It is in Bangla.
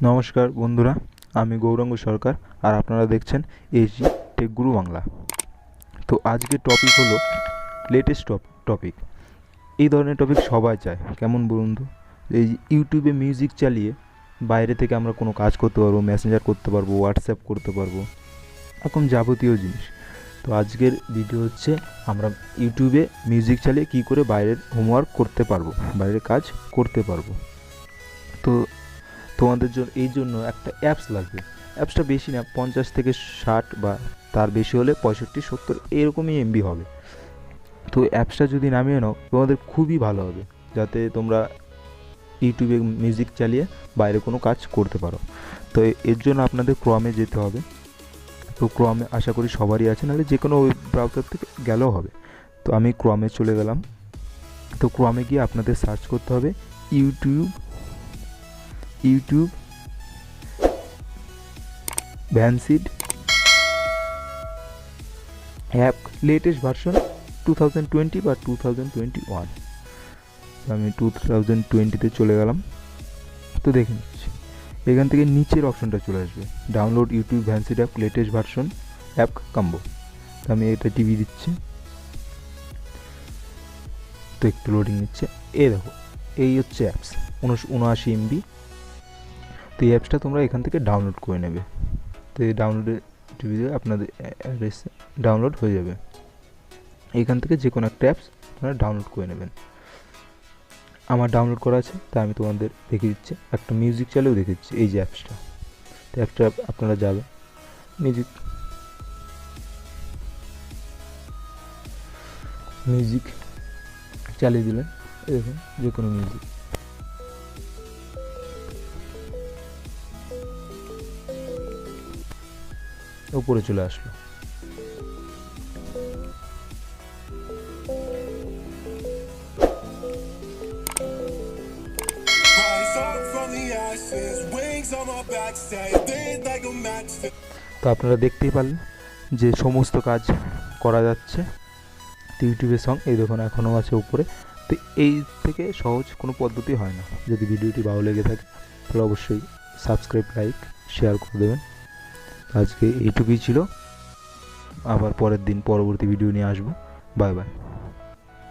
নমস্কার বন্ধুরা, আমি গৌরাঙ্গ সরকার আর আপনারা দেখছেন এজি টেক গুরু বাংলা। তো আজকের টপিক হলো লেটেস্ট টপিক। এই ধরনের টপিক সবাই চায়, কেমন বলুন তো? এই ইউটিউবে মিউজিক চালিয়ে বাইরে থেকে আমরা কোনো কাজ করতে পারবো, মেসেঞ্জার করতে পারবো, হোয়াটসঅ্যাপ করতে পারবো, এরকম যাবতীয় জিনিস। তো আজকের ভিডিও হচ্ছে আমরা ইউটিউবে মিউজিক চালিয়ে কী করে বাইরের হোমওয়ার্ক করতে পারবো, বাইরের কাজ করতে পারবো। তো তোমাদের জন্য এই জন্য একটা অ্যাপস লাগবে। অ্যাপসটা বেশি না, 50 থেকে 60 বা তার বেশি হলে 65-70 এরকমই এমবি হবে। তো অ্যাপসটা যদি নামিয়ে নাও তোমাদের খুবই ভালো হবে, যাতে তোমরা ইউটিউবে মিউজিক চালিয়ে বাইরে কোনো কাজ করতে পারো। তো এর জন্য আপনাদের ক্রমে যেতে হবে। তো ক্রমে আশা করি সবারই আছে, নাহলে যে কোনো ওয়েব ব্রাউজার থেকে গেলেও হবে। তো আমি ক্রমে চলে গেলাম। তো ক্রমে গিয়ে আপনাদের সার্চ করতে হবে YouTube Vanced app latest version 2020 বা 2021। আমি 2020-তে চলে গেলাম। তো দেখে নিচ্ছি, এখান থেকে নিচের অপশনটা চলে আসবে, download YouTube Vanced app latest version app combo. তো আমি এটা টিভি দিচ্ছি, তো একটু লোডিং নিচ্ছে। দেখো, এই হচ্ছে অ্যাপস 79 এমবি। তো এই অ্যাপসটা তোমরা এখান থেকে ডাউনলোড করে নেবে। তো এই ডাউনলোডের টিভিতে আপনাদের অ্যাড্রেসে ডাউনলোড হয়ে যাবে। এখান থেকে যে কোনো একটা অ্যাপস আপনারা ডাউনলোড করে নেবেন। আমার ডাউনলোড করা আছে, তাই আমি তোমাদের দেখিয়ে দিচ্ছি। একটা মিউজিক চালিয়েও দেখে দিচ্ছি, এই যে অ্যাপসটা। তো অ্যাপসটা আপনারা যাবেন, মিউজিক চালিয়ে দিলেন, দেখুন যে কোনো মিউজিক। উপরে চলে আসলো। তো আপনারা দেখতেই পারলেন যে সমস্ত কাজ করা যাচ্ছে। তো ইউটিউবের সঙ্গে এই দেখুন এখনও আছে উপরে। তো এই থেকে সহজ কোনো পদ্ধতি হয় না। যদি ভিডিওটি ভালো লেগে থাকে তাহলে অবশ্যই সাবস্ক্রাইব, লাইক, শেয়ার করে দেবেন। আজকে এইটুকুই ছিল, আবার পরের দিন পরবর্তী ভিডিও নিয়ে আসবো। Bye bye.